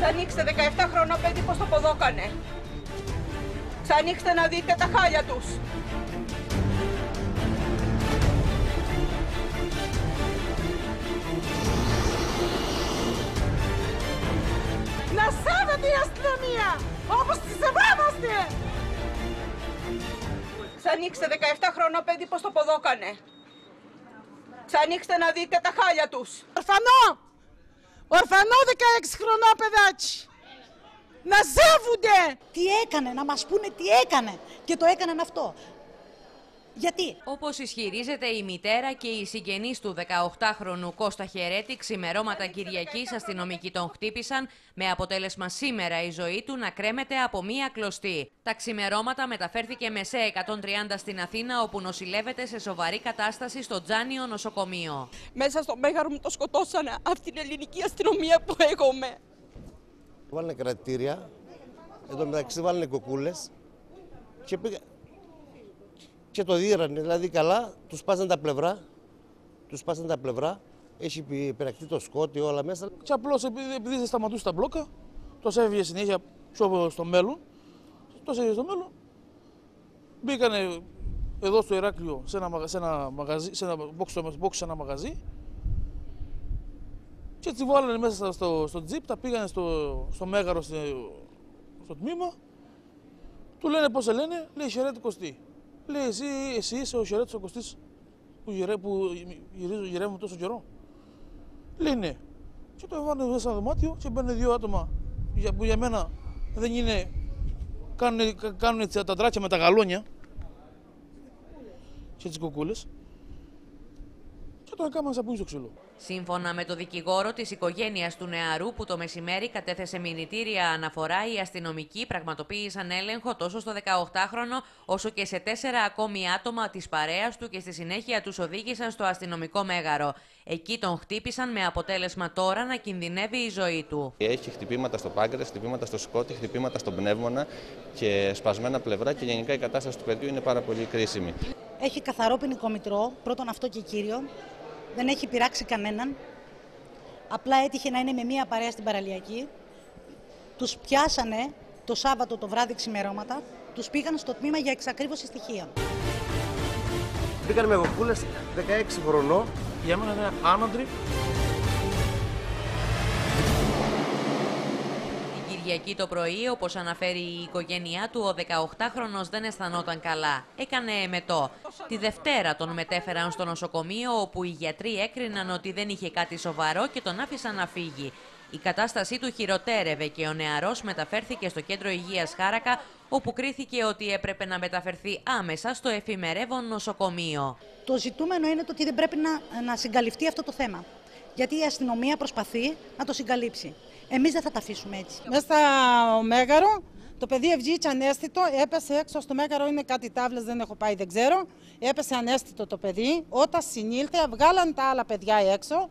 Ξανοίξτε 17 χρονό παιδί πως το ποδόκανε. Ξανοίξτε να δείτε τα χάλια τους. Να σέβεται η αστυνομία, όπως τη σεβόμαστε. Ξανοίξτε 17 χρονό παιδί πως το ποδόκανε. Ξανοίξτε να δείτε τα χάλια τους. Ορφανό 16 χρονό παιδάκι. Να σέβονται. Τι έκανε, να μας πούνε τι έκανε. Και το έκαναν αυτό. Γιατί? Όπως ισχυρίζεται η μητέρα και οι συγγενείς του 18χρονου Κώστα Χερέτη, ξημερώματα Κυριακής αστυνομικοί τον χτύπησαν, με αποτέλεσμα σήμερα η ζωή του να κρέμεται από μία κλωστή. Τα ξημερώματα μεταφέρθηκε με ΣΕ 130 στην Αθήνα, όπου νοσηλεύεται σε σοβαρή κατάσταση στο Τζάνιο νοσοκομείο. Μέσα στο Μέγαρο μου το σκοτώσανε, αυτή την ελληνική αστυνομία που έχουμε. Βάλανε κρατητήρια, εν τω μεταξύ βάλανε κοκκούλες και πήγα... Και το δίρανε, δηλαδή καλά, τους σπάσαν τα πλευρά, έχει πειρακτεί το σκότι, όλα μέσα. Και απλώς επειδή δεν σταματούσε τα μπλόκα, το έφυγε συνέχεια πιο στο μέλλον, μπήκανε εδώ στο Ηράκλειο σε ένα μαγαζί, σε ένα box σε ένα μαγαζί και έτσι βάλανε μέσα στο τζιπ, τα πήγανε στο Μέγαρο, στο τμήμα, του λένε πώς σε λένε, λέει Χερέτη Κωστή. Λέει, εσύ είσαι ο Χερέτης ο Κωστής που γυρεύουμε τόσο καιρό. Λέει ναι. Και το έβαλε μέσα στο δωμάτιο και μπαίνουν δύο άτομα που για μένα δεν είναι. Κάνουν τα τράκια με τα γαλόνια και τις κοκκούλες. Και το έκαναν σαν πού στο ξύλο. Σύμφωνα με το δικηγόρο της οικογένειας του νεαρού, που το μεσημέρι κατέθεσε μηνυτήρια αναφορά, οι αστυνομικοί πραγματοποίησαν έλεγχο τόσο στο 18χρονο όσο και σε 4 ακόμη άτομα της παρέας του και στη συνέχεια τους οδήγησαν στο αστυνομικό μέγαρο. Εκεί τον χτύπησαν με αποτέλεσμα τώρα να κινδυνεύει η ζωή του. Έχει χτυπήματα στο πάγκρες, χτυπήματα στο σκότι, χτυπήματα στον πνεύμονα και σπασμένα πλευρά και γενικά η κατάσταση του παιδιού είναι πάρα πολύ κρίσιμη. Έχει καθαρό ποινικό μητρό, πρώτον αυτό και κύριο. Δεν έχει πειράξει κανέναν. Απλά έτυχε να είναι με μία παρέα στην παραλιακή. Τους πιάσανε το Σάββατο το βράδυ ξημερώματα. Τους πήγαν στο τμήμα για εξακρίβωση στοιχείων. Μπήκαν με κοκκούλες 16 χρονών. Για μένα είναι άναντροι. Κυριακή το πρωί, όπως αναφέρει η οικογένειά του, ο 18χρονος δεν αισθανόταν καλά. Έκανε εμετό. Τη Δευτέρα τον μετέφεραν στο νοσοκομείο, όπου οι γιατροί έκριναν ότι δεν είχε κάτι σοβαρό και τον άφησαν να φύγει. Η κατάστασή του χειροτέρευε και ο νεαρός μεταφέρθηκε στο κέντρο υγείας Χάρακα, όπου κρίθηκε ότι έπρεπε να μεταφερθεί άμεσα στο εφημερεύον νοσοκομείο. Το ζητούμενο είναι το ότι δεν πρέπει να συγκαλυφθεί αυτό το θέμα. Γιατί η αστυνομία προσπαθεί να το συγκαλύψει. Εμείς δεν θα τα αφήσουμε έτσι. Μέσα στο Μέγαρο, το παιδί βγήκε ανέστητο, έπεσε έξω στο Μέγαρο, είναι κάτι τάβλες, δεν έχω πάει, δεν ξέρω. Έπεσε ανέστητο το παιδί. Όταν συνήλθε, βγάλαν τα άλλα παιδιά έξω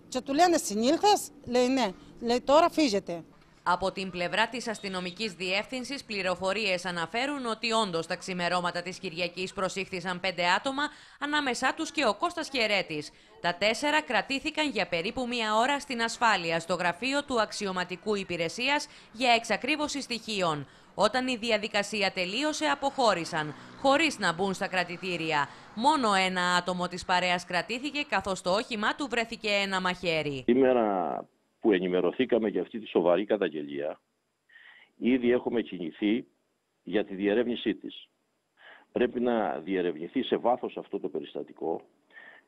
και του λένε συνήλθες, λέει ναι, λέει τώρα φύγετε. Από την πλευρά της αστυνομικής διεύθυνσης, πληροφορίες αναφέρουν ότι όντως τα ξημερώματα της Κυριακής προσήχθησαν 5 άτομα, ανάμεσά τους και ο Κώστας Χερέτης. Τα 4 κρατήθηκαν για περίπου 1 ώρα στην ασφάλεια στο γραφείο του Αξιωματικού Υπηρεσίας για εξακρίβωση στοιχείων. Όταν η διαδικασία τελείωσε, αποχώρησαν, χωρίς να μπουν στα κρατητήρια. Μόνο ένα άτομο της παρέας κρατήθηκε, καθώς στο όχημά του βρέθηκε ένα μαχαίρι. Σήμερα που ενημερωθήκαμε για αυτή τη σοβαρή καταγγελία, ήδη έχουμε κινηθεί για τη διερεύνησή της. Πρέπει να διερευνηθεί σε βάθος αυτό το περιστατικό.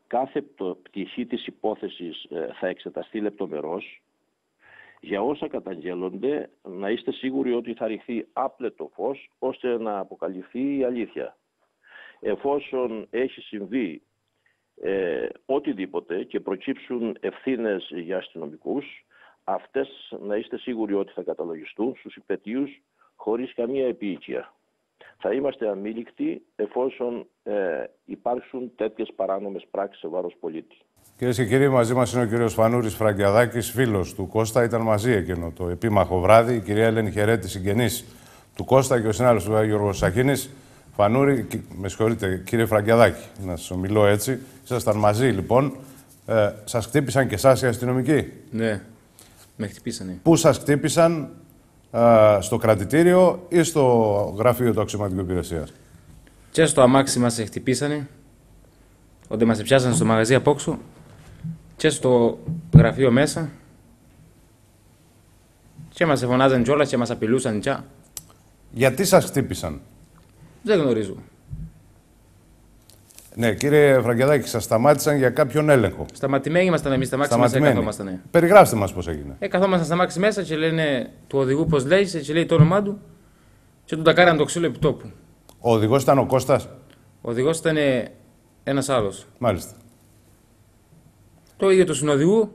Κάθε πτυχή της υπόθεσης θα εξεταστεί λεπτομερώς. Για όσα καταγγέλλονται, να είστε σίγουροι ότι θα ρηχθεί άπλετο φως, ώστε να αποκαλυφθεί η αλήθεια. Εφόσον έχει συμβεί οτιδήποτε και προκύψουν ευθύνες για αστυνομικούς, αυτές να είστε σίγουροι ότι θα καταλογιστούν στους υπαιτίους χωρίς καμία επίοικια. Θα είμαστε αμήλικτοι εφόσον υπάρξουν τέτοιες παράνομες πράξεις σε βάρος πολίτη. Κυρίες και κύριοι, μαζί μας είναι ο κύριος Φανούρης Φραγκιαδάκης, φίλος του Κώστα. Ήταν μαζί εκείνο το επίμαχο βράδυ. Η κυρία Ελένη Χερέτη, συγγενής του Κώστα, και ο συνάδελφος του Γιώργος Σαχίνης. Φανούρη, με συγχωρείτε, κύριε Φραγκιαδάκη, να σας ομιλώ έτσι. Ήσασταν μαζί, λοιπόν. Σας χτύπησαν και εσάς οι αστυνομικοί? Ναι. Με χτυπήσανε. Πού σας χτύπησαν, στο κρατητήριο ή στο γραφείο του αξιωματικού υπηρεσίας? Και στο αμάξι μας χτυπήσανε, όταν μας πιάσανε στο μαγαζί απόξω, και στο γραφείο μέσα. Και μας φωνάζαν κιόλας και μας απειλούσαν κιά. Γιατί σας χτύπησαν? Δεν γνωρίζω. Ναι, κύριε Φραγκεδάκη, σας σταμάτησαν για κάποιον έλεγχο. Σταματημένοι ήμασταν εμείς στα μάξι μέσα, καθόμασταν. Περιγράψτε μας πώς έγινε. Καθόμασταν στα μάξι μέσα και λένε του οδηγού πώς λέγησε και λέει το όνομά του και του τα κάναν το ξύλο επί τόπου. Ο οδηγός ήταν ο Κώστας? Ο οδηγός ήταν ένας άλλος. Μάλιστα. Το ίδιο του συνοδηγού.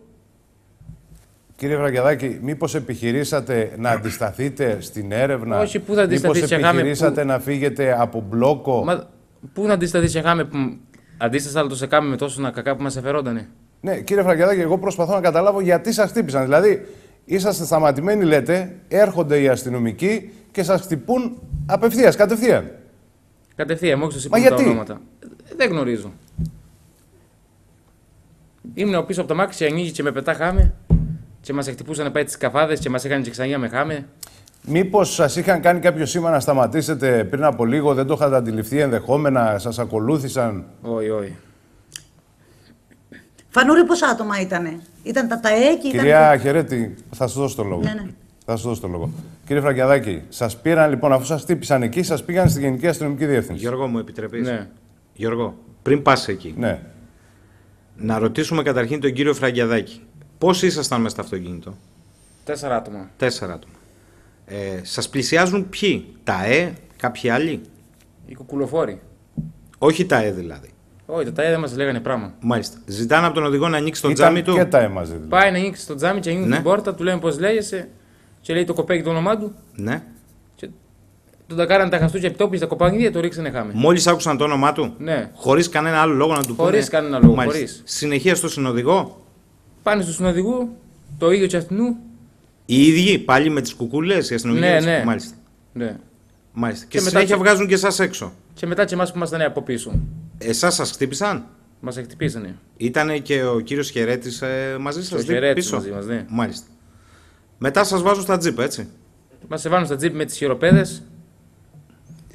Κύριε Φραγκεδάκη, μήπως επιχειρήσατε να αντισταθείτε στην έρευνα? Όχι, πού θα αντισταθείς? Μήπως επιχειρήσατε να φύγετε από μπλόκο? Πού να αντισταθείς και χάμε που αντίσταστα αλλά το σε κάμε με τόσο να κακά που μας εφερόντανε. Ναι, κύριε Φραγκεδάκη, εγώ προσπαθώ να καταλάβω γιατί σας χτύπησαν. Δηλαδή, είσαστε σταματημένοι, λέτε, έρχονται οι αστυνομικοί και σας χτυπούν απευθείας, κατευθείαν. Κατευθείαν, μόλις τους είπαν τα ονόματα. Δεν γνωρίζω. Ήμουν πίσω από το μάξι και ανοίγει και με πετάχαμε και μας χτυπούσαν πάει τις καφάδες και μας έκανε και ξανά με χάμε. Μήπως σας είχαν κάνει κάποιο σήμα να σταματήσετε πριν από λίγο, δεν το είχατε αντιληφθεί ενδεχόμενα, σας ακολούθησαν? Όχι, όχι. Φανούρη, πόσα άτομα ήτανε? Ήταν τα ΤΑΕ και Κυρία Χερέτη, θα σου δώσω το λόγο. Ναι. Θα σου δώσω το λόγο. Κύριε Φραγκεδάκη, σας πήραν λοιπόν, αφού σας χτύπησαν εκεί, σας πήγαν στη Γενική Αστυνομική Διεύθυνση. Γιώργο, μου επιτρέπεις? Ναι. Γιώργο, πριν πας εκεί, ναι, να ρωτήσουμε καταρχήν τον κύριο Φραγκεδάκη. Πόσοι ήσασταν μέσα στο αυτοκίνητο? 4 άτομα. 4 άτομα. Σας πλησιάζουν ποιοι? ΤΑΕ, κάποιοι άλλοι? Οι κουκουλοφόροι. Όχι ΤΑΕ δηλαδή. Όχι, τα ΤΑΕ δεν μας λέγανε πράγμα. Μάλιστα. Ζητάνε από τον οδηγό να ανοίξει το τζάμι του. Και ΤΑΕ μαζί δηλαδή. Πάει να ανοίξει το τζάμι και ανοίγει την πόρτα, του λένε πώς λέγεσαι και λέει το κοπέκι το όνομά του. Ναι. Και του τα κάνανε τα χαστούκια επιτόπιοι στα κοπανίδια, το ρίξανε χάμε. Μόλις άκουσαν το όνομά του. Ναι. Χωρίς κανένα άλλο λόγο να του πούνε? Χωρίς κανένα λόγο. Χωρίς. Συνεχεία στο συνοδηγό. Πάνε στο συνοδηγού, το ίδιο και αυτού. Οι ίδιοι πάλι με τις κουκούλες, οι αστυνομικές. Ναι. Μάλιστα. Ναι. Μάλιστα. Και συνέχεια βγάζουν και εσάς έξω. Και μετά και εμάς που ήμασταν από πίσω. Εσάς σας χτύπησαν? Μας χτυπήσανε. Ήτανε και ο κύριος Χερέτης μαζί σας? Ο Χερέτης πίσω. μαζί μας, ναι. Μάλιστα. Μετά σας βάζουν στα τζιπ, έτσι? Μας εβάλουν στα τζιπ με τις χειροπέδες.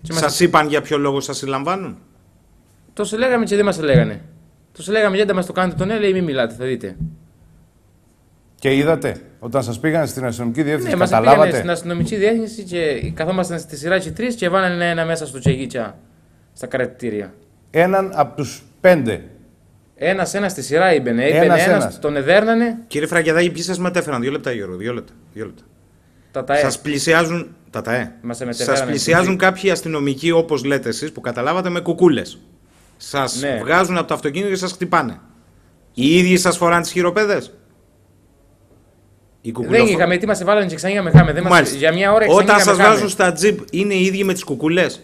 Σας είπαν για ποιο λόγο σας συλλαμβάνουν? Το σε λέγαμε και δεν μας λέγανε. Το σε λέγαμε γιατί μας το κάνετε τον λέει μη μιλάτε, θα δείτε. Και είδατε, όταν σας πήγαν στην αστυνομική διεύθυνση, ναι, καταλάβατε? Μας πήγανε στην αστυνομική διεύθυνση και καθόμασταν στη σειρά και 3 και βάλανε ένα μέσα στο τσεγίτσια στα κρατητήρια. Έναν από τους 5. Ένας στη σειρά έμπαινε. Ένας, τον εδέρνανε. Κύριε Φραγκεδάκη, ποιοι σας μετέφεραν? 2 λεπτά, Γιώργο, 2 λεπτά. Τα ΤΑΕ. Σας πλησιάζουν. Τα ΤΑΕ. Σας πλησιάζουν κάποιοι αστυνομικοί, όπως λέτε εσείς, που καταλάβατε, με κουκούλες. Σας βγάζουν από το αυτοκίνητο και σας χτυπάνε. Οι ίδιοι σας φοράνε τις χειροπέδες? Δεν είχαμε, τι μας έβαλαν και ξανά με χάμε. Για μια ώρα όταν σας βάζουν στα τζιπ, είναι οι ίδιοι με τις κουκούλες?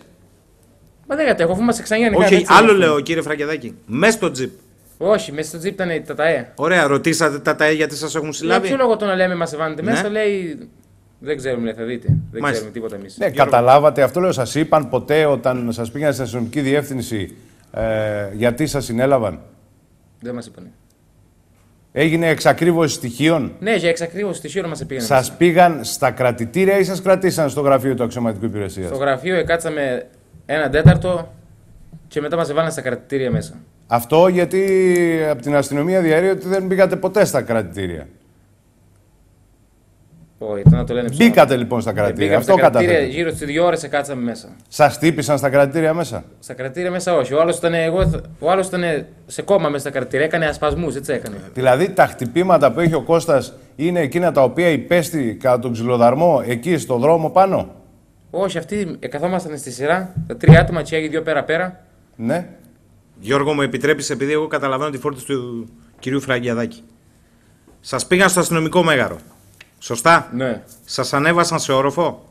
Μα δεν κατέχω, αφού μας ξανά με χάμε. Όχι, άλλο λέω, κύριε Φραγκεδάκη. Μες στο τζιπ. Όχι, μέσα στο τζιπ ήταν τα ΤΑΕ. Ωραία, ρωτήσατε τα ΤΑΕ γιατί σας έχουν συλλάβει? Για ποιο λόγο το να λέμε μας εβάνετε μέσα, λέει. Δεν ξέρουμε, θα δείτε. Δεν ξέρουμε τίποτα εμείς. Ναι, καταλάβατε, αυτό λέω, σας είπαν ποτέ όταν σας πήγαν στην αστυνομική διεύθυνση γιατί σας συνέλαβαν? Δεν μας είπανε. Έγινε εξακρίβωση στοιχείων? Ναι, για εξακρίβωση στοιχείων μας πήγανε. Σας πήγαν στα κρατητήρια ή σας κρατήσαν στο γραφείο του αξιωματικού υπηρεσίας? Στο γραφείο κάτσαμε 1/4 και μετά μας έβαλαν στα κρατητήρια μέσα. Αυτό γιατί από την αστυνομία διαρρέει ότι δεν πήγατε ποτέ στα κρατητήρια. Όχι, να το λένε ψάχνω. Μπήκατε λοιπόν στα κρατητήρια. Αυτό καταθέτω. Γύρω στις 2 ώρες κάτσαμε μέσα. Σας χτύπησαν στα κρατητήρια μέσα? Στα κρατητήρια μέσα όχι. Ο άλλος ήταν σε κόμμα μέσα στα κρατητήρια. Έκανε ασπασμούς, έτσι έκανε. Δηλαδή τα χτυπήματα που έχει ο Κώστας είναι εκείνα τα οποία υπέστη κατά τον ξυλοδαρμό εκεί στο δρόμο πάνω? Όχι, αυτοί καθόμασταν στη σειρά. Τα 3 άτομα και οι 2 πέρα-πέρα. Ναι. Γιώργο, μου επιτρέπεις, επειδή εγώ καταλαβαίνω τη φόρτιση του κυρίου Φραγκεδάκη. Σας πήγαν στο αστυνομικό μέγαρο. Σωστά. Ναι. Σας ανέβασαν σε όροφο?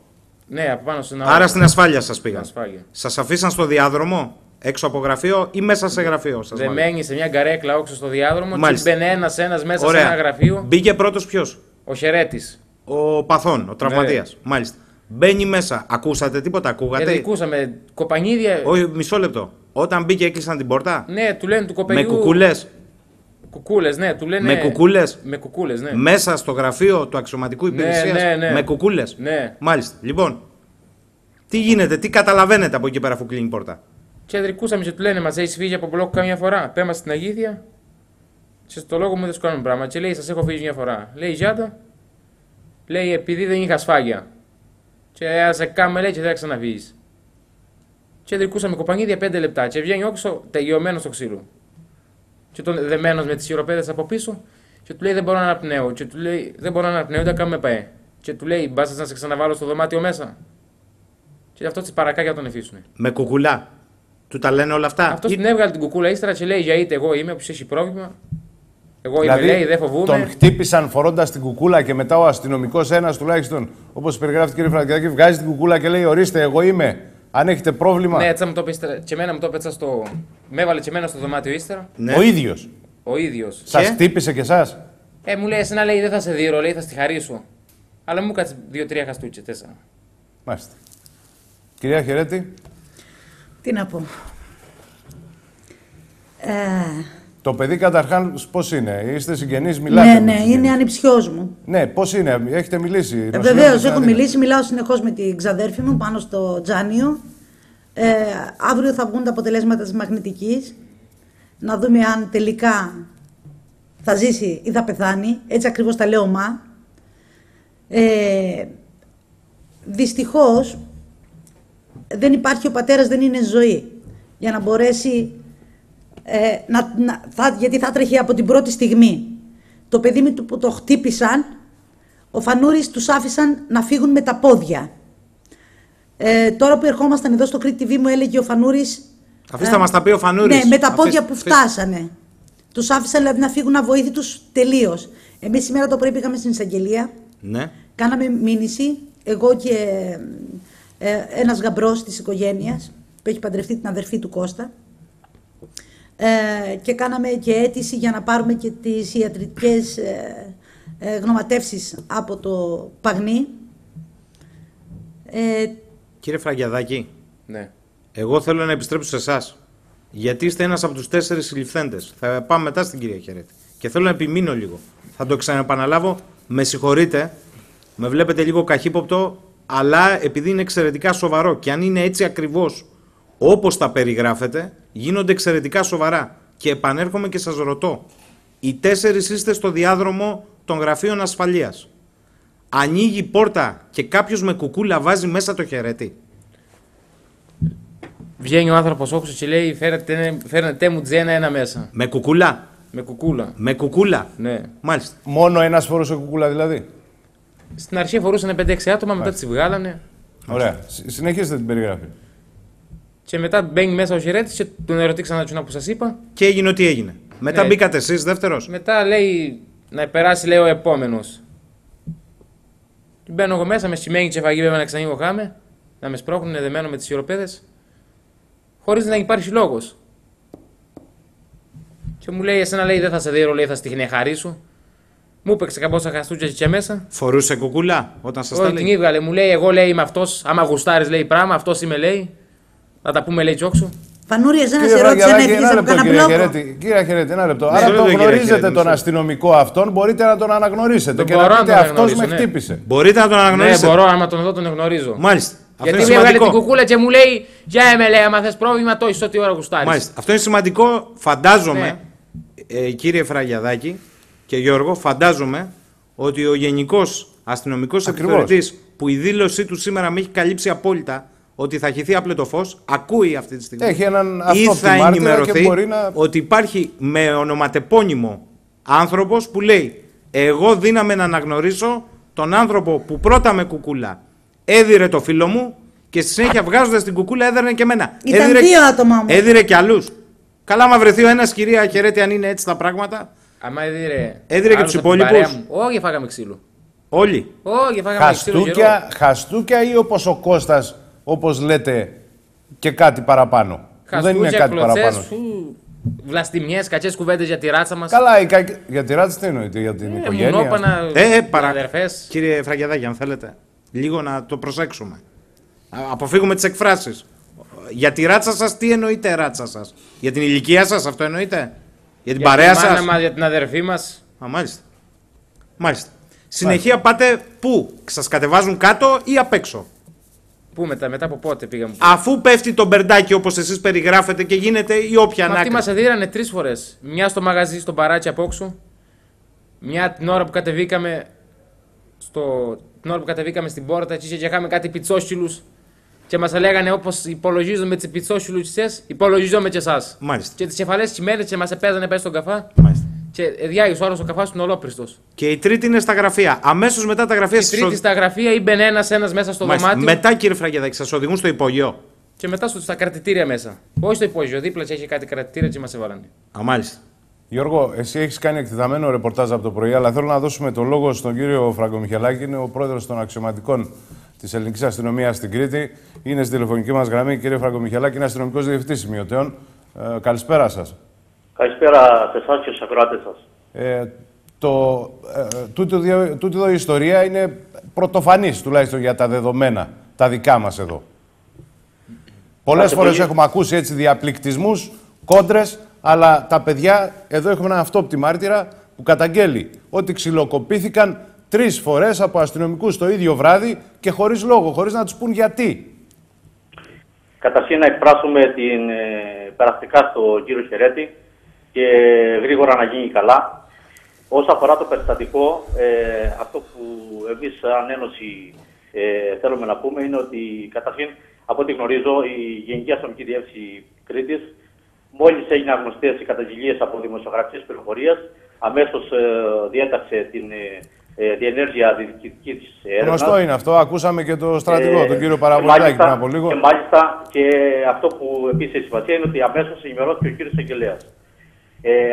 Ναι, από πάνω στην Άρα στην ασφάλεια σας πήγαν. Ασφάλεια. Σας αφήσαν στο διάδρομο, έξω από γραφείο ή μέσα σε γραφείο? Δεμένοι σε μια καρέκλα όξω στο διάδρομο. Και μπαίνει ένας μέσα Ωραία. σε ένα γραφείο. Μπήκε πρώτος ποιος? Ο Χερέτης. Ο Παθών, ο τραυματίας. Ναι. Μάλιστα. Μπαίνει μέσα. Ακούσατε τίποτα? Ακούγατε? Δεν ακούσαμε. Κοπανίδια. Όχι, μισό λεπτό. Όταν μπήκε, έκλεισαν την πόρτα. Ναι, του λένε του κοπελιού. Με κουκούλες. Κουκούλες, ναι, του λένε. Με κουκούλες. Με κουκούλες, ναι. Μέσα στο γραφείο του αξιωματικού υπηρεσίας. Ναι. Με κουκούλες. Ναι. Μάλιστα. Λοιπόν, τι γίνεται, τι καταλαβαίνετε από εκεί πέρα αφού κλείνει η πόρτα. Και αδρικούσαμε και του λένε: Μας έχει φύγει από μπλοκ καμιά φορά. Πέμα στην αγήθεια. Και στο λόγο μου δεν σου κάνουμε πράγμα. Και λέει: Σας έχω φύγει μια φορά. Λέει: Γιάντα. Λέει: Επειδή δεν είχα σφάγια. Και σε κάμε, λέει, και δεν θα ξαναφύγει. Και αδρικούσαμε κοπανίδια 5 λεπτά. Και βγαίνει όξο τελειωμένο στο ξύλο. Και τον δεμένο με τις χειροπέδες από πίσω. Και του λέει: Δεν μπορώ να αναπνέω. Και του λέει: Δεν μπορώ να αναπνέω, δεν κάνουμε παέ. Και του λέει: Μπάσες να σε ξαναβάλω στο δωμάτιο μέσα. Και αυτό τη παρακάγια τον εφήσουνε. Με κουκουλά. Του τα λένε όλα αυτά. Αυτό την έβγαλε την κουκούλα ύστερα και λέει: Γιατί εγώ είμαι που έχει πρόβλημα. Εγώ είμαι, λέει, δεν φοβούμαι. Τον χτύπησαν φορώντας την κουκούλα και μετά ο αστυνομικός ένας τουλάχιστον, όπως περιγράφει η κυρία Φραγκιαδάκη, βγάζει την κουκούλα και λέει: Ορίστε, εγώ είμαι. Αν έχετε πρόβλημα. Ναι, έτσι μου το είπε ύστερα. Και εμένα μου το έπαιξα στο. Με έβαλε και εμένα στο δωμάτιο ύστερα. Ναι. Ο ίδιος. Ο ίδιος. Σας χτύπησε και εσάς. Μου λέει: Εσένα, λέει, δεν θα σε δείρω, λέει, θα στη χαρίσω. Αλλά μου κάτσε 2-3 χαστούτσε, 4. Μάλιστα. Κυρία Χερέτη. Τι να πω. Το παιδί καταρχάς πώς είναι, είστε συγγενείς, μιλάτε? Ναι, είναι ανιψιός μου. Ναι, πώς είναι, έχετε μιλήσει? Βεβαίως, έχω μιλήσει, μιλάω συνεχώς με την ξαδέρφη μου πάνω στο τζάνιο. Αύριο θα βγουν τα αποτελέσματα της μαγνητικής. Να δούμε αν τελικά θα ζήσει ή θα πεθάνει. Έτσι ακριβώς τα λέω, μα. Δυστυχώς, δεν υπάρχει, ο πατέρας δεν είναι ζωή. Για να μπορέσει... γιατί θα τρέχει από την πρώτη στιγμή. Το παιδί μου που το χτύπησαν, ο Φανούρης τους άφησαν να φύγουν με τα πόδια. Τώρα που ερχόμασταν εδώ στο Crete TV μου έλεγε ο Φανούρης... Αφήστε μας τα πει ο Φανούρης. Ναι, με τα πόδια που φτάσανε. Τους άφησαν δηλαδή να φύγουν αβοήθητους τελείως. Εμείς σήμερα το πρωί πήγαμε στην εισαγγελία. Ναι. Κάναμε μήνυση, εγώ και ένας γαμπρός της οικογένειας που έχει παντρευτεί την αδερφή του Κώστα. Και κάναμε και αίτηση για να πάρουμε και τις ιατρικές γνωματεύσεις από το Παγνί. Κύριε Φραγκιαδάκη, ναι. Εγώ θέλω να επιστρέψω σε εσάς. Γιατί είστε ένας από τους 4 συλληφθέντες. Θα πάμε μετά στην κυρία Χερέτη. Και θέλω να επιμείνω λίγο. Θα το ξαναεπαναλάβω. Με συγχωρείτε. Με βλέπετε λίγο καχύποπτο. Αλλά επειδή είναι εξαιρετικά σοβαρό και αν είναι έτσι ακριβώς όπως τα περιγράφετε, γίνονται εξαιρετικά σοβαρά. Και επανέρχομαι και σας ρωτώ. Οι 4 είστε στο διάδρομο των γραφείων ασφαλείας. Ανοίγει πόρτα και κάποιος με κουκούλα βάζει μέσα το Χερέτη. Βγαίνει ο άνθρωπος όξω και λέει: Φέρνετε μου τζένα ένα μέσα. Με κουκούλα. Με κουκούλα. Με κουκούλα. Ναι. Μάλιστα. Μόνο ένας φορούσε κουκούλα δηλαδή? Στην αρχή φορούσαν 5-6 άτομα, μετά τις βγάλανε. Ωραία. Συνεχίστε την περιγραφή. Και μετά μπαίνει μέσα ο Χερέτης και τον ερωτήξαν να που σας είπα. Και έγινε ό,τι έγινε. Μετά μπήκατε εσείς δεύτερος. Μετά λέει να περάσει, λέει, ο επόμενος. Μπαίνω εγώ μέσα με σημαίνει και φαγή, βέβαια να ξαναίγω χάμε. Να με σπρώχνουνε δεμένο με τις χειροπέδες. Χωρίς να υπάρχει λόγος. Και μου λέει: Εσένα, λέει, δεν θα σε δείρω, λέει, θα στη χαρίσω. Μου έπαιξε καμπόσα χαστούτια και μέσα. Φορούσε κουκούλα όταν σας τα λέει? Την έβγαλε, μου λέει: Εγώ, λέει, είμαι αυτός. Άμα γουστάρεις, λέει, πράγμα, αυτός είμαι, λέει. Θα τα πούμε, λέει, τσόξο. Φανούρη, εσένα σε ρώτησε να έφυγες από κανένα μπλόκο. Κύριε Χερέτη, ένα λεπτό. Άρα τον γνωρίζετε τον αστυνομικό αυτόν, μπορείτε να τον αναγνωρίσετε και να πείτε: Αυτός με χτύπησε. Μπορείτε να τον αναγνωρίσετε? Ναι, μπορώ, άμα τον δω, τον γνωρίζω. Μάλιστα. Γιατί μου έβγαλε την κουκούλα και μου λέει: Για με λέει, άμα θες πρόβλημα, το είσαι ό,τι ώρα γουστάρεις. Μάλιστα. Αυτό είναι σημαντικό, φαντάζομαι, κύριε Φραγκιαδάκη και Γιώργο, φαντάζομαι ότι ο Γενικός Αστυνομικός Επιθεωρητής, που η δήλωσή του σήμερα με έχει καλύψει απόλυτα ότι θα χυθεί άπλετο φως, ακούει αυτή τη στιγμή. Έχει έναν ή θα ενημερωθεί να... ότι υπάρχει με ονοματεπώνυμο άνθρωπος που λέει: Εγώ δύναμαι να αναγνωρίσω τον άνθρωπο που πρώτα με κουκούλα έδιρε το φίλο μου και στη συνέχεια βγάζοντας την κουκούλα έδερνε και εμένα. Ήταν 2 άτομα όμως. Έδιρε και άλλους. Καλά, άμα βρεθεί ο ένας, κυρία Χερέτη, αν είναι έτσι τα πράγματα. Άμα έδιρε. Έδιρε και τους υπόλοιπους. Όχι, φάγαμε ξύλο. Όλοι. Όχι, φάγαμε ξύλο. Χαστούκια ή όπως ο Κώστας, όπως λέτε, και κάτι παραπάνω? Χαστούκια, δεν είναι κάτι παραπάνω. Βλαστημιές, κακές κουβέντες για τη ράτσα μας. Καλά, για τη ράτσα τι εννοείται, για την οικογένεια? Αδερφές. Κύριε Φραγκιαδάκη, αν θέλετε, λίγο να το προσέξουμε. Αποφύγουμε τις εκφράσεις. Για τη ράτσα σας, τι εννοείται ράτσα σας? Για την ηλικία σας, αυτό εννοείται? Για την παρέα τη μάνα σας. μας, για την αδερφή μας. Α, μάλιστα. Μάλιστα. Συνεχεία πάτε πού, σας κατεβάζουν κάτω ή απ' έξω? Πού μετά από πότε πήγαμε? Αφού πέφτει το μπερντάκι όπως εσείς περιγράφετε και γίνεται η όποια Αυτοί ανάκριση. μας εδίρανε 3 φορές. Μια στο μαγαζί, στο μπαράκι από όξω. Μια την ώρα που κατεβήκαμε στην πόρτα και είχαμε κάτι πιτσόσχυλους και μας λέγανε όπως υπολογίζουμε τις πιτσόσχυλους εσείς, υπολογίζουμε και εσάς. Μάλιστα. Και τις κεφαλές κειμένες και μας επέζανε πέσει στον καφά. Μάλιστα. Και διάγει ο άλλος ο καφάς του ολόπριστος. Και η τρίτη είναι στα γραφεία. Αμέσως μετά τα γραφεία Η τρίτη στα γραφεία ή μπαινε ένας μέσα στο δωμάτιο. Μετά, κύριε Φραγκεδάκη, σας οδηγούν στο υπόγειο. Και μετά στα κρατητήρια μέσα. Όχι στο υπόγειο, δίπλα και έχει κάτι κρατητήρια και μας έβαλαν. Α, μάλιστα. Γιώργο, εσύ έχεις κάνει εκτεταμένο ρεπορτάζ από το πρωί, αλλά θέλω να δώσουμε το λόγο στον κύριο Φραγκομιχελάκη. Είναι ο πρόεδρος των αξιωματικών της Ελληνικής Αστυνομίας στην Κρήτη. Είναι στη τηλεφωνική μας γραμμή. Κύριε Φραγκομιχελάκη, είναι αστυνομικός διευθυντής σημειωτέων. Καλησπέρα σας. Καλησπέρα σε εσάς και στους ακροάτες σας. Τούτη εδώ η ιστορία είναι πρωτοφανής, τουλάχιστον για τα δεδομένα, τα δικά μας εδώ. Πολλές φορές έχουμε ακούσει έτσι διαπληκτισμούς, κόντρες, αλλά τα παιδιά, εδώ έχουμε έναν αυτόπτη μάρτυρα που καταγγέλει ότι ξυλοκοπήθηκαν 3 φορές από αστυνομικούς το ίδιο βράδυ και χωρίς λόγο, χωρίς να τους πούν γιατί. Καταρχήν να εκφράσουμε την περαστικά στον κύριο Χερέτη και γρήγορα να γίνει καλά. Όσον αφορά το περιστατικό, αυτό που εμείς σαν Ένωση θέλουμε να πούμε είναι ότι καταρχήν, από ό,τι γνωρίζω, η Γενική Αστυνομική Διεύθυνση Κρήτης, μόλις έγιναν γνωστές οι καταγγελίες από δημοσιογραφικές πληροφορίες, αμέσως διέταξε την διενέργεια διοικητική της έρευνας. Γνωστό είναι αυτό. Ακούσαμε και το στρατηγό, τον κύριο Παραβολάκη πριν από λίγο. Και μάλιστα και αυτό που επίσης έχει σημασία είναι ότι αμέσως ενημερώθηκε ο κύριος Εισαγγελέας.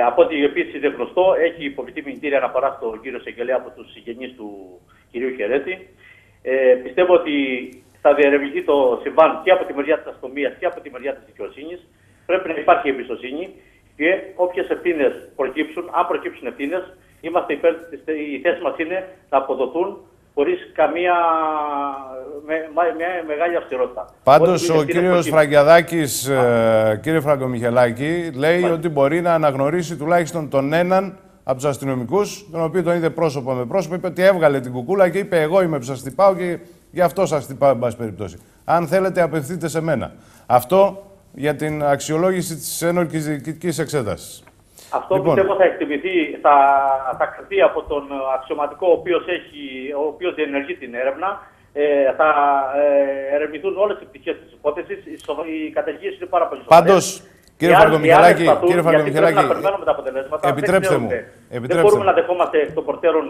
Από ό,τι επίσης είναι γνωστό, έχει υποβληθεί μηνυτήρια αναφορά στον κύριο Εισαγγελέα από τους συγγενείς του κυρίου Χερέτη. Πιστεύω ότι θα διερευνηθεί το συμβάν και από τη μεριά της αστυνομίας και από τη μεριά της δικαιοσύνης. Πρέπει να υπάρχει εμπιστοσύνη και όποιες ευθύνες προκύψουν, αν προκύψουν ευθύνες, η θέση μας είναι να αποδοθούν χωρίς καμία μεγάλη αυστηρότητα. Πάντως ο κύριος Φραγκιαδάκης, κύριε Φραγκομιχελάκη, λέει ότι μπορεί να αναγνωρίσει τουλάχιστον τον έναν από τους αστυνομικούς, τον οποίο τον είδε πρόσωπο με πρόσωπο, είπε ότι έβγαλε την κουκούλα και είπε εγώ είμαι που σας χτυπάω και γι' αυτό σας χτυπάω, εν πάση περιπτώσει. Αν θέλετε απευθύνετε σε μένα. Αυτό για την αξιολόγηση της ένορκης διοικητικής εξέτασης. Αυτό λοιπόν, πιστεύω θα εκτιμηθεί, θα κριθεί από τον αξιωματικό ο οποίος διενεργεί την έρευνα. Θα ερευνηθούν όλες οι πτυχές της υπόθεσης. Οι καταγγελίες είναι πάρα πολύ σοβαρές. Πάντως, κύριε Φραγκομιχελάκη, πρέπει να περιμένουμε τα αποτελέσματα. Επιτρέψτε μου. Δεν μπορούμε να δεχόμαστε εκ των προτέρων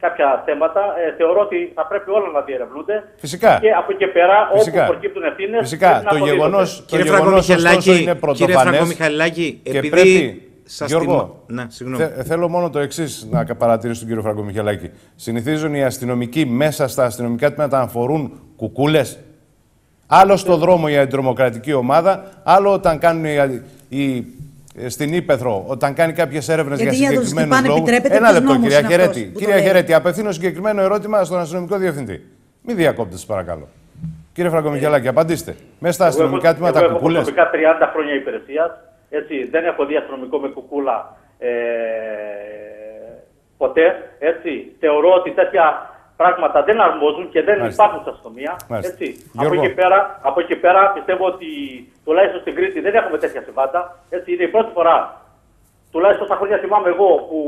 κάποια θέματα. Θεωρώ ότι θα πρέπει όλα να διερευνούνται. Φυσικά. Και από εκεί πέρα, όπου προκύπτουν ευθύνες. Φυσικά. Το γεγονός κύριε Φραγκομιχελάκη, είναι πρωτοφανές. Επειδή πρέπει, σας Γιώργο, ναι, θέλω μόνο το εξής να παρατηρήσω τον κύριο Φραγκομιχελάκη. Συνηθίζουν οι αστυνομικοί μέσα στα αστυνομικά τμήματα να φορούν κουκούλες. Άλλο στο δρόμο για την τρομοκρατική ομάδα, άλλο όταν κάνουν στην Ύπεθρο, όταν κάνει κάποιες έρευνες για συγκεκριμένους λόγους. Ένα λεπτό, κυρία Χερέτη. Κυρία Χερέτη, απευθύνω συγκεκριμένο ερώτημα στον αστυνομικό διευθυντή. Μην διακόπτετε, σας παρακαλώ. Κύριε Φραγκομιχελάκη, απαντήστε. Μέσα στα αστυνομικά τμήματα κουκούλες. Έχω προσωπικά 30 χρόνια υπηρεσίας. Δεν έχω δει αστυνομικό με κουκούλα ποτέ. Θεωρώ ότι τέτοια πράγματα δεν αρμόζουν και δεν υπάρχουν στην αστυνομία. Από εκεί πέρα πιστεύω ότι τουλάχιστον στην Κρήτη δεν έχουμε τέτοια συμβάντα. Είναι η πρώτη φορά, τουλάχιστον όσα χρόνια θυμάμαι εγώ, που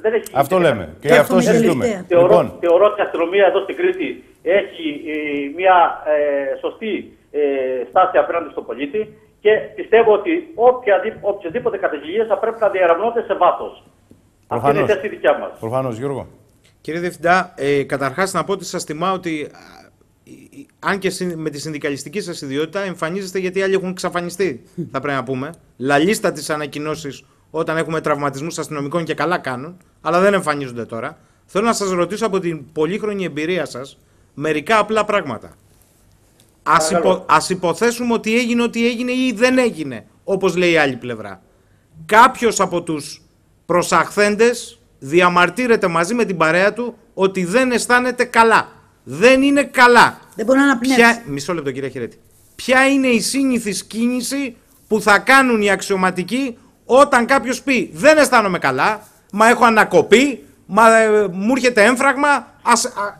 δεν έχει. Αυτό λέμε και γι' αυτό συζητούμε. Θεωρώ ότι η αστυνομία εδώ στην Κρήτη έχει μια σωστή στάση απέναντι στον πολίτη και πιστεύω ότι οποιασδήποτε καταγγελίες θα πρέπει να διερευνώνται σε βάθος. Αυτή είναι η θέση δικιά μας. Προφανώς, Γιώργο. Κύριε Διευθυντά, καταρχάς να πω ότι σας τιμά ότι αν και με τη συνδικαλιστική σας ιδιότητα εμφανίζεστε γιατί άλλοι έχουν εξαφανιστεί, θα πρέπει να πούμε. Λαλίστα τις ανακοινώσεις όταν έχουμε τραυματισμούς αστυνομικών και καλά κάνουν, αλλά δεν εμφανίζονται τώρα. Θέλω να σας ρωτήσω από την πολύχρονη εμπειρία σας μερικά απλά πράγματα. Ας υποθέσουμε ότι έγινε ή δεν έγινε, όπως λέει η άλλη πλευρά. Κάποιος από τους προσαχθέντες διαμαρτύρεται μαζί με την παρέα του ότι δεν αισθάνεται καλά. Δεν είναι καλά. Δεν μπορεί να αναπνεύσει. Μισό λεπτό, κύριε Χερέτη. Ποια είναι η σύνηθις κίνηση που θα κάνουν οι αξιωματικοί Όταν κάποιος πει δεν αισθάνομαι καλά, μα έχω ανακοπεί, μα μου έρχεται έμφραγμα,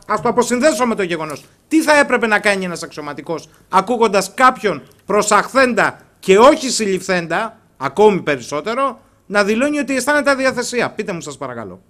ας το αποσυνδέσω με το γεγονός. Τι θα έπρεπε να κάνει ένας αξιωματικός ακούγοντας κάποιον προσαχθέντα και όχι συλληφθέντα, ακόμη περισσότερο, να δηλώνει ότι αισθάνεται αδιαθεσία? Πείτε μου σας παρακαλώ.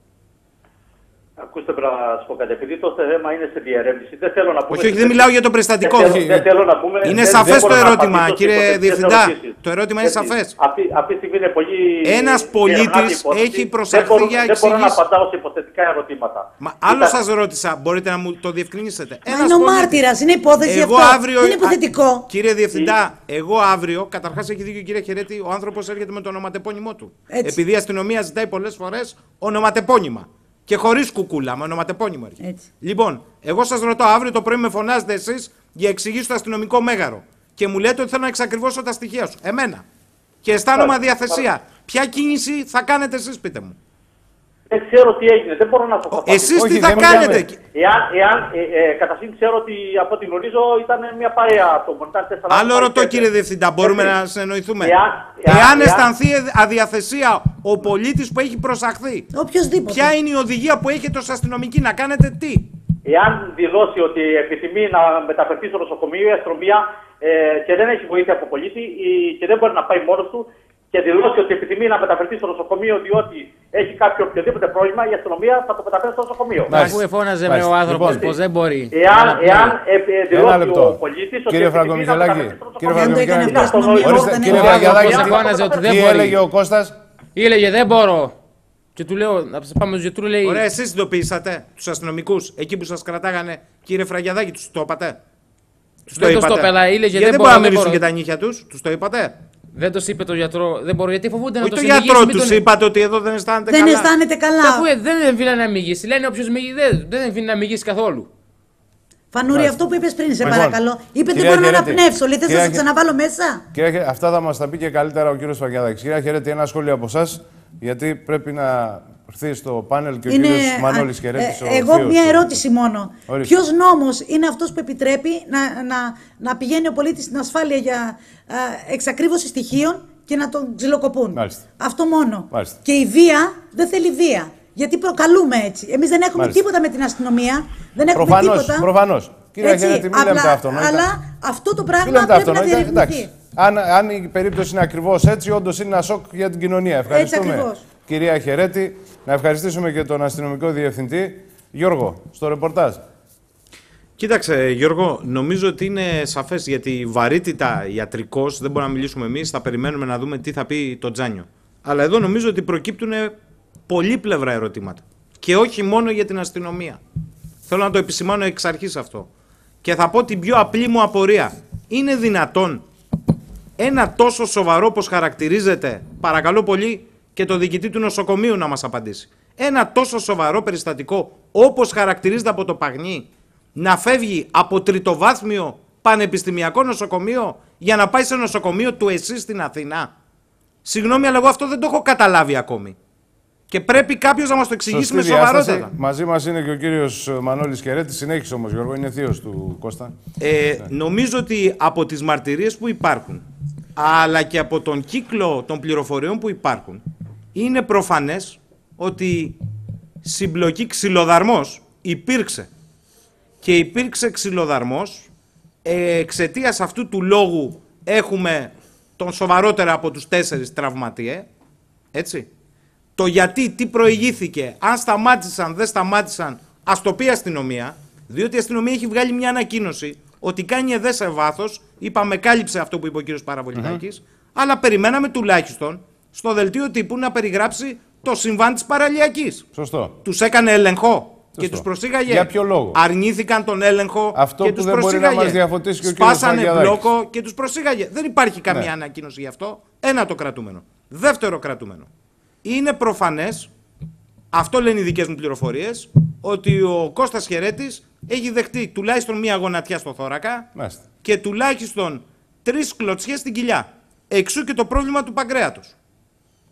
Ακούστε, πρέπει να σας πω κάτι. Επειδή το θέμα είναι σε διερεύνηση, δεν θέλω να πούμε... Όχι, δεν μιλάω για το περιστατικό. Δεν θέλω να πούμε... Είναι σαφές το ερώτημα, κύριε Διευθυντά. Το ερώτημα είναι σαφές. Αυτή τη στιγμή είναι πολύ... Ένας πολίτης έχει προσαχθεί για εξηγήσεις. Δεν μπορώ να απαντάω σε υποθετικά ερωτήματα. Μα άλλο σας ρώτησα, μπορείτε να μου το διευκρινίσετε. Είναι ο μάρτυρας, είναι υπόθεση αυτό. Δεν είναι υποθετικό. Κύριε Διευθυντά, εγώ αύριο, καταρχάς έχει δίκιο η κυρία Χερέτη, ο άνθρωπος έρχεται με το ονοματεπώνυμό του. Επειδή η αστυνομία ζητάει πολλές φορές ονοματεπώνυμα. Και χωρίς κουκούλα, με ονοματεπώνυμο έρχεται. Λοιπόν, εγώ σας ρωτώ, αύριο το πρωί με φωνάζετε εσείς για εξηγήσεις στο αστυνομικό μέγαρο και μου λέτε ότι θέλω να εξακριβώσω τα στοιχεία σου. Εμένα. Και αισθάνομαι αδιαθεσία. Ποια κίνηση θα κάνετε εσείς, πείτε μου? Δεν ξέρω τι έγινε, δεν μπορώ να το πω. Εσείς τι θα κάνετε? Καταρχήν ξέρω ότι από ό,τι γνωρίζω ήταν μια παρέα ατόμων. Άλλο ρωτώ, κύριε Διευθυντά, μπορούμε να συνεννοηθούμε. Εάν αισθανθεί αδιαθεσία ο πολίτης που έχει προσαχθεί, ποια είναι η οδηγία που έχετε ως αστυνομική να κάνετε τι? Εάν δηλώσει ότι επιθυμεί να μεταφερθεί στο νοσοκομείο η αστυνομία και δεν έχει βοήθεια από πολίτη και δεν μπορεί να πάει μόνος του, και δηλώσει ότι επιθυμεί να μεταφερθεί στο νοσοκομείο διότι έχει κάποιο οποιοδήποτε πρόβλημα, η αστυνομία θα το μεταφέρει στο νοσοκομείο. Αφού εφώναζε με ο άνθρωπος πως δεν μπορεί. Εάν δηλώσει ο πολίτης ότι επιθυμεί να μεταφερθεί στο νοσοκομείο. Κύριε Φραγκιαδάκη, τι έλεγε ο Κώστας? Έλεγε δεν μπορώ. Και του λέω, να πάμε στους γιατρούς, λέει... Ωραία, εσείς ειδοποιήσατε τους αστυνομικούς εκεί που σας κρατάγανε, κύριε Φραγκιαδάκη, τους το είπατε? Τους το είπατε? Γιατί δεν μπορούν να μιλήσουν και τα νύχια τους, τους το είπατε? Δεν το είπε το γιατρό, δεν μπορεί, γιατί φοβούνται να το συνηγήσει. Το γιατρό τους είπατε ότι εδώ δεν αισθάνεται καλά? Δεν αισθάνεται καλά. Αφού δεν εμφύλα να μηγήσει. Λένε όποιος μηγεί, δεν εμφύλα να μηγήσει καθόλου. Φανούρη, αυτό που είπες πριν, σε παρακαλώ. Είπε δεν μπορώ να αναπνεύσω. Λέτε, θα σας ξαναβάλω μέσα. Αυτά θα μας τα πει και καλύτερα ο κύριος Φραγκιαδάκης. Κυρία Χερέτη, ένα σχόλιο από εσάς, γιατί πρέπει να έρθει στο πάνελ και ο κύριος Μανώλης Χερέτης. Εγώ μια ερώτηση μόνο. Ποιος νόμος είναι αυτός που επιτρέπει να πηγαίνει ο πολίτης στην ασφάλεια για εξακρίβωση στοιχείων και να τον ξυλοκοπούν? Μάλιστα. Αυτό μόνο. Μάλιστα. Και η βία δεν θέλει βία. Γιατί προκαλούμε έτσι. Εμείς δεν έχουμε τίποτα με την αστυνομία. Δεν έχουμε τίποτα. Προφανώς. Κύριε Χερέτη, μην λέμε τα αυτονόητα. Αλλά αυτό το πράγμα πρέπει να διερευνηθεί. Αν η περίπτωση είναι ακριβώς έτσι, όντως είναι ένα σοκ για την κοινωνία. Ευχαριστούμε, κυρία Χερέτη. Να ευχαριστήσουμε και τον αστυνομικό διευθυντή. Γιώργο, στο ρεπορτάζ. Κοίταξε, Γιώργο, νομίζω ότι είναι σαφές, γιατί η βαρύτητα ιατρικός δεν μπορούμε να μιλήσουμε εμείς, θα περιμένουμε να δούμε τι θα πει το Τζάνιο. Αλλά εδώ νομίζω ότι προκύπτουν πολύπλευρα ερωτήματα. Και όχι μόνο για την αστυνομία. Θέλω να το επισημάνω εξ αρχής αυτό. Και θα πω την πιο απλή μου απορία. Είναι δυνατόν ένα τόσο σοβαρό όπως χαρακτηρίζεται, παρακαλώ πολύ, και το διοικητή του νοσοκομείου να μας απαντήσει, ένα τόσο σοβαρό περιστατικό όπως χαρακτηρίζεται από το Παγνί, να φεύγει από τριτοβάθμιο πανεπιστημιακό νοσοκομείο για να πάει σε νοσοκομείο του ΕΣΥ στην Αθήνα? Συγγνώμη, αλλά εγώ αυτό δεν το έχω καταλάβει ακόμη. Και πρέπει κάποιος να μας το εξηγήσει με σοβαρότητα. Μαζί μας είναι και ο κύριος Μανώλης Χερέτης. Συνέχισε όμως, Γιώργο, είναι θείος του Κώστα. Νομίζω ότι από τις μαρτυρίες που υπάρχουν, αλλά και από τον κύκλο των πληροφοριών που υπάρχουν, είναι προφανές ότι συμπλοκή ξυλοδαρμός υπήρξε. Και υπήρξε ξυλοδαρμός, εξαιτίας αυτού του λόγου έχουμε τον σοβαρότερο από τους 4 τραυματίε, έτσι. Το γιατί, τι προηγήθηκε, αν σταμάτησαν, δεν σταμάτησαν, ας το πει η αστυνομία, διότι η αστυνομία έχει βγάλει μια ανακοίνωση ότι κάνει εδέ σε βάθος, είπαμε, κάλυψε αυτό που είπε ο κύριος Παραβολητάκης, αλλά περιμέναμε τουλάχιστον στο δελτίο τύπου να περιγράψει το συμβάν της παραλιακής. Σωστό. Τους έκανε έλεγχο και τους προσήγαγε. Για ποιο λόγο? Αρνήθηκαν τον έλεγχο αυτό και που τους δεν προσήγαγε. Μπορεί να μας διαφωτίσει και ο κύριος Σπάσανε μπλόκο και τους προσήγαγε. Δεν υπάρχει καμία ανακοίνωση γι' αυτό. Ένα το κρατούμενο. Δεύτερο κρατούμενο. Είναι προφανές, αυτό λένε οι δικές μου πληροφορίες, ότι ο Κώστας Χερέτης έχει δεχτεί τουλάχιστον μία γονατιά στο θώρακα και τουλάχιστον 3 κλωτσιές στην κοιλιά. Εξού και το πρόβλημα του παγκρέατος.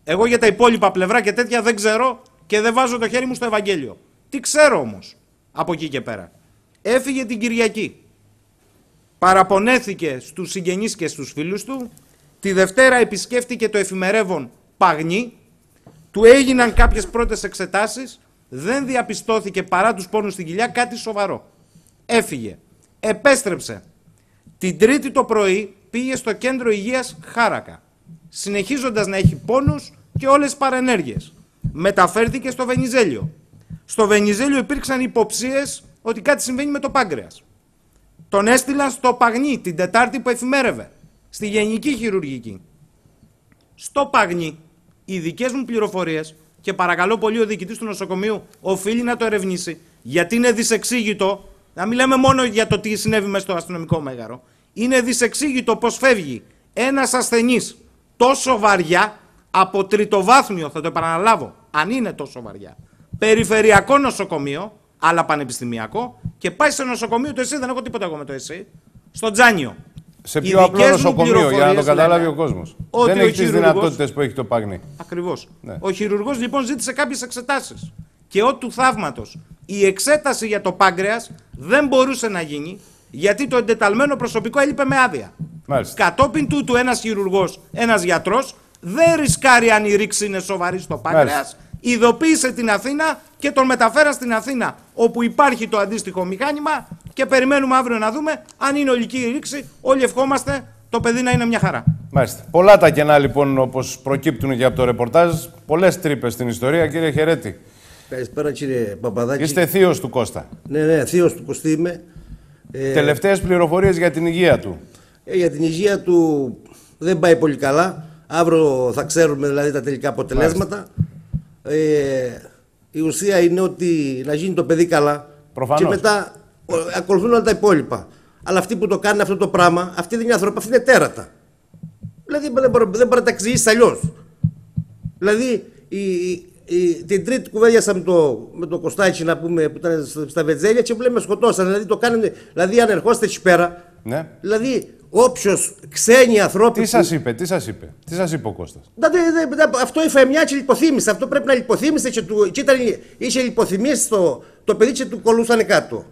Εγώ για τα υπόλοιπα πλευρά και τέτοια δεν ξέρω και δεν βάζω το χέρι μου στο Ευαγγέλιο. Τι ξέρω όμως από εκεί και πέρα? Έφυγε την Κυριακή. Παραπονέθηκε στους συγγενείς και στους φίλους του. Τη Δευτέρα επισκέφτηκε το εφημερεύον Παγνή, του έγιναν κάποιες πρώτες εξετάσεις, δεν διαπιστώθηκε παρά τους πόνους στην κοιλιά κάτι σοβαρό. Έφυγε, επέστρεψε. Την Τρίτη το πρωί πήγε στο κέντρο υγείας Χάρακα, συνεχίζοντας να έχει πόνους και όλες τις παρενέργειες. Μεταφέρθηκε στο Βενιζέλιο. Στο Βενιζέλιο υπήρξαν υποψίες ότι κάτι συμβαίνει με το πάγκρεας. Τον έστειλαν στο Παγνή την Τετάρτη που εφημέρευε, στη Γενική Χειρουργική. Στο Παγνή, οι δικές μου πληροφορίες, και παρακαλώ πολύ ο διοικητής του νοσοκομείου οφείλει να το ερευνήσει, γιατί είναι δυσεξήγητο, να μην λέμε μόνο για το τι συνέβη μέσα στο αστυνομικό μέγαρο, είναι δυσεξήγητο πως φεύγει ένας ασθενής τόσο βαριά από τριτοβάθμιο, θα το επαναλάβω, αν είναι τόσο βαριά, περιφερειακό νοσοκομείο, αλλά πανεπιστημιακό, και πάει σε νοσοκομείο το ΕΣΥ, δεν έχω τίποτα εγώ με το ΕΣΥ, στο Τζάνιο. Σε πιο απλό νοσοκομείο, για να το καταλάβει ο κόσμος. Δεν έχει τις δυνατότητες που έχει το Παγνή. Ακριβώς. Ναι. Ο χειρουργός λοιπόν ζήτησε κάποιες εξετάσεις. Και ό του θαύματος, η εξέταση για το πάγκρεας δεν μπορούσε να γίνει, γιατί το εντεταλμένο προσωπικό έλειπε με άδεια. Μάλιστα. Κατόπιν τούτου ένας χειρουργός, ένας γιατρός, δεν ρισκάρει αν η ρήξη είναι σοβαρή στο πάγκρεας, ειδοποίησε την Αθήνα και τον μεταφέρα στην Αθήνα, όπου υπάρχει το αντίστοιχο μηχάνημα και περιμένουμε αύριο να δούμε αν είναι ολική η ρήξη. Όλοι ευχόμαστε το παιδί να είναι μια χαρά. Μάλιστα. Πολλά τα κενά λοιπόν, όπως προκύπτουν και από το ρεπορτάζ, πολλές τρύπες στην ιστορία. Κύριε Χερέτη. Καλησπέρα κύριε Παπαδάκη. Είστε θείος του Κώστα. Ναι, θείος του Κωστή είμαι. Τελευταίες πληροφορίες για την υγεία του. Για την υγεία του δεν πάει πολύ καλά. Αύριο θα ξέρουμε δηλαδή τα τελικά αποτελέσματα. Η ουσία είναι ότι να γίνει το παιδί καλά. Προφανώς. Και μετά ακολουθούν όλα τα υπόλοιπα. Αλλά αυτοί που το κάνουν αυτό το πράγμα, αυτοί δεν είναι άνθρωποι, αυτοί είναι τέρατα. Δηλαδή δεν μπορεί να τα εξηγήσει αλλιώς. Δηλαδή την Τρίτη κουβέντιασα με το Κωστάκη να πούμε, που ήταν στα Βετζέλια και που λέμε σκοτώσαν. Δηλαδή το κάνανε, δηλαδή αν ερχόστε εκεί πέρα. Ναι. Δηλαδή όποιος ξένοι ανθρώποι. Τι σας είπε ο Κώστας. Αυτό η φεμιά και λιποθύμησε. Αυτό πρέπει να λιποθύμησε και είχε λιποθυμίσει το παιδί και του κολούσαν κάτω.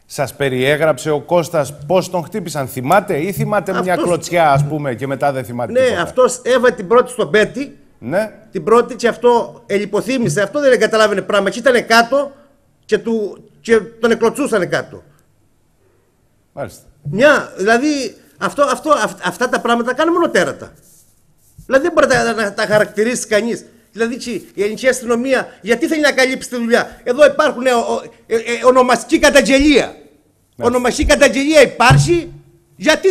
Σας περιέγραψε ο Κώστας πώς τον χτύπησαν, θυμάται ή θυμάται μια κλωτσιά ας πούμε και μετά δεν θυμάται τίποτα. Ναι, αυτός έβαλε την πρώτη στον πέτη. Ναι. Την πρώτη και αυτό ελιποθύμησε. Αυτό δεν καταλάβαινε πράγμα. Και ήταν κάτω και τον εκλωτσούσανε κάτω. Μάλιστα. Δηλαδή αυτά τα πράγματα κάνουν μόνο τέρατα. Δηλαδή δεν μπορεί να τα χαρακτηρίσει κανείς. Δηλαδή η ελληνική αστυνομία γιατί θέλει να καλύψει τη δουλειά. Εδώ υπάρχουν ονομαστική καταγγελία. Ονομαστική καταγγελία υπάρχει. Γιατί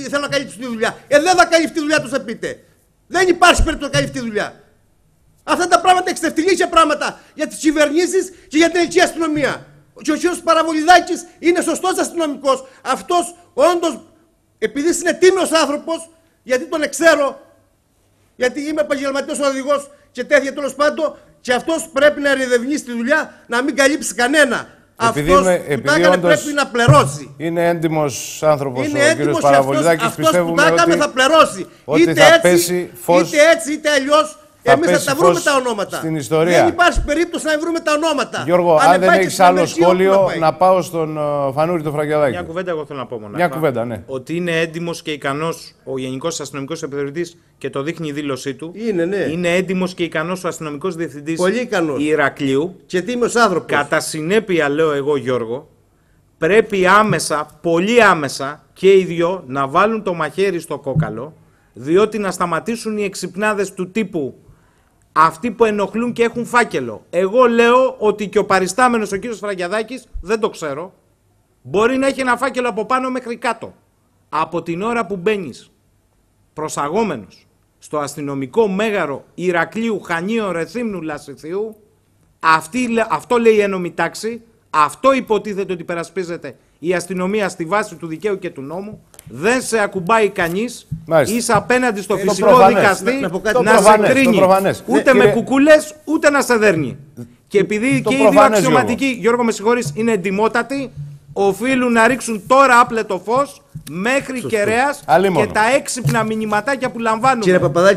θέλω να καλύψει τη δουλειά. Δεν θα καλύψει τη δουλειά του, θα πείτε. Δεν υπάρχει περίπτωση να καλύψει τη δουλειά. Αυτά τα πράγματα εξευτελίσια πράγματα για τις κυβερνήσεις και για την ελληνική αστυνομία. Και ο κ. Παραβολιδάκης είναι σωστός αστυνομικός. Αυτός όντως, επειδή είναι τίμιος άνθρωπος, γιατί τον ξέρω, γιατί είμαι επαγγελματικός οδηγός και τέτοια τέλος πάντων, και αυτός πρέπει να ερηδευνήσει τη δουλειά, να μην καλύψει κανένα. Αυτός που τα έκανε πρέπει να πληρώσει. Είναι έντιμος άνθρωπος ο κ. Παραβολιδάκης. Πιστεύουμε που τα έκανε θα πληρώσει. Είτε θα πέσει φως, είτε έτσι είτε αλλιώς. Εμείς θα τα βρούμε τα ονόματα. Στην ιστορία. Δεν υπάρχει περίπτωση να βρούμε τα ονόματα. Γιώργο, αν δεν έχεις άλλο σχόλιο, να πάω στον Φανούρη το Φραγκιαδάκη. Μια κουβέντα εγώ θέλω να πω μονάχα. Μια κουβέντα, ναι. Ότι είναι έντιμος και ικανός ο Γενικός Αστυνομικός Επιθεωρητής και το δείχνει η δήλωσή του. Ναι. Είναι έντιμος και ικανός ο Αστυνομικός Διευθυντής Ηρακλείου. Και τίμιος άνθρωπος. Κατά συνέπεια, λέω εγώ, Γιώργο, πρέπει άμεσα, πολύ άμεσα και οι δυο να βάλουν το μαχαίρι στο κόκαλο, διότι να σταματήσουν οι εξυπνάδες του τύπου. Αυτοί που ενοχλούν και έχουν φάκελο. Εγώ λέω ότι και ο παριστάμενος ο κύριος Φραγκιαδάκης, δεν το ξέρω, μπορεί να έχει ένα φάκελο από πάνω μέχρι κάτω. Από την ώρα που μπαίνεις προσαγόμενος στο αστυνομικό μέγαρο Ηρακλείου, Χανίων, Ρεθύμνου, Λασιθιού, αυτό λέει η ένομη τάξη, αυτό υποτίθεται ότι υπερασπίζεται η αστυνομία στη βάση του δικαίου και του νόμου. Δεν σε ακουμπάει κανείς, είσαι απέναντι στο φυσικό δικαστή να σε κρίνει ούτε με κουκούλες ούτε να σε δέρνει. Και επειδή και οι δύο αξιωματικοί, Γιώργο με συγχωρείς, είναι εντιμότατοι, οφείλουν να ρίξουν τώρα άπλετο φως μέχρι κεραίας και τα έξυπνα μηνυματάκια που λαμβάνουν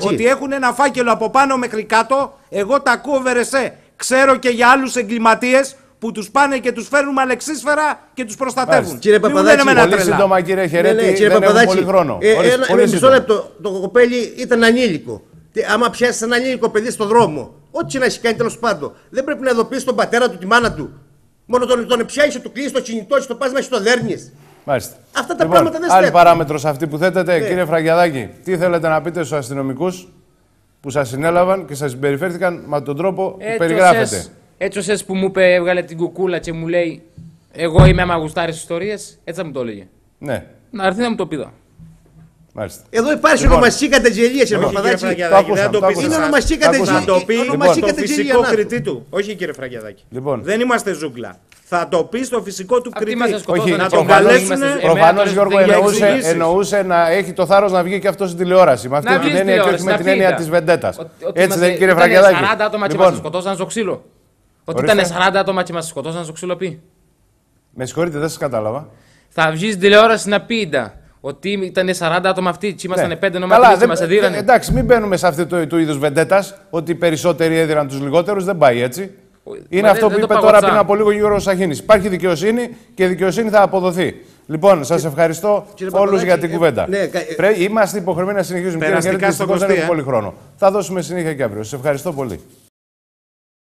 ότι έχουν ένα φάκελο από πάνω μέχρι κάτω. Εγώ τα ακούω βερεσέ. Ξέρω και για άλλους εγκληματίες που τους πάνε και τους φέρνουν με αλεξίσφαιρα και τους προστατεύουν. Κύριε Παπαδάκη, πολύ σύντομα κύριε Χερέτη, δεν έχουμε πολύ χρόνο. Μισό λεπτό, το κοπέλι ήταν ανήλικο. Άμα πιάσει ένα ανήλικο παιδί στο δρόμο, ό,τι να έχει κάνει τέλος πάντων, δεν πρέπει να ειδοποιήσει τον πατέρα του, τη μάνα του. Μόνο τον πιάσει, του κλείσει το κινητό, το πα να το δέρνει. Μάλιστα. Αυτά τα λοιπόν, πράγματα δεν άλλη στέκουν. παράμετρος αυτή που θέτετε, κύριε Φραγκιαδάκη, τι θέλετε να πείτε στους αστυνομικούς που σας συνέλαβαν και σας συμπεριφέρθηκαν με τον τρόπο που περιγράφετε. Έτσι ο ΣΕΣ που μου είπε, έβγαλε την κουκούλα και μου λέει εγώ είμαι άμα γουστάρεις ιστορίες, έτσι θα μου το έλεγε. Ναι. Να έρθει να μου το πει. Μάλιστα. Εδώ υπάρχει ονομαστική καταγγελία, κύριε Παπαδάκη. Είναι ονομαστική καταγγελία. Θα το πει ονομαστική το φυσικό κριτή του. Όχι, κύριε Φραγκιαδάκη. Δεν είμαστε ζούγκλα. Θα το πει στο φυσικό του κριτή. Όχι, να τον καλέσουν. Προφανώς, Γιώργο, εννοούσε να έχει το θάρρος να βγει και αυτό στην τηλεόραση. Με αυτή την έννοια και όχι με την έννοια της βεντέτας. Έτσι δεν, κύριε Φραγκιαδάκη. 40 άτομα και μας σκοτώσαν στο ξύλο. Ότι ήταν 40 άτομα και μας σκοτώσαν στο ξύλο πει. Με συγχωρείτε, δεν σας κατάλαβα. Θα βγει στην τηλεόραση να πει ότι ήταν 40 άτομα αυτοί και ήμασταν 5 νοματικοί και μας εδίρανε. Εντάξει, μην μπαίνουμε σε αυτό το είδους βεντέτας, ότι οι περισσότεροι έδιραν τους λιγότερους, δεν πάει έτσι. Είναι αυτό που είπε τώρα πριν από λίγο ο Γιώργος Σαχίνης. Υπάρχει δικαιοσύνη και η δικαιοσύνη θα αποδοθεί. Λοιπόν, σας ευχαριστώ όλους για την κουβέντα. Είμαστε υποχρεωμένοι να συνεχίσουμε. Κύριε Χαιρέτη, δυστυχώς δεν έχουμε πολύ χρόνο. Θα δώσουμε συνέχεια και αύριο. Σας ευχαριστώ πολύ.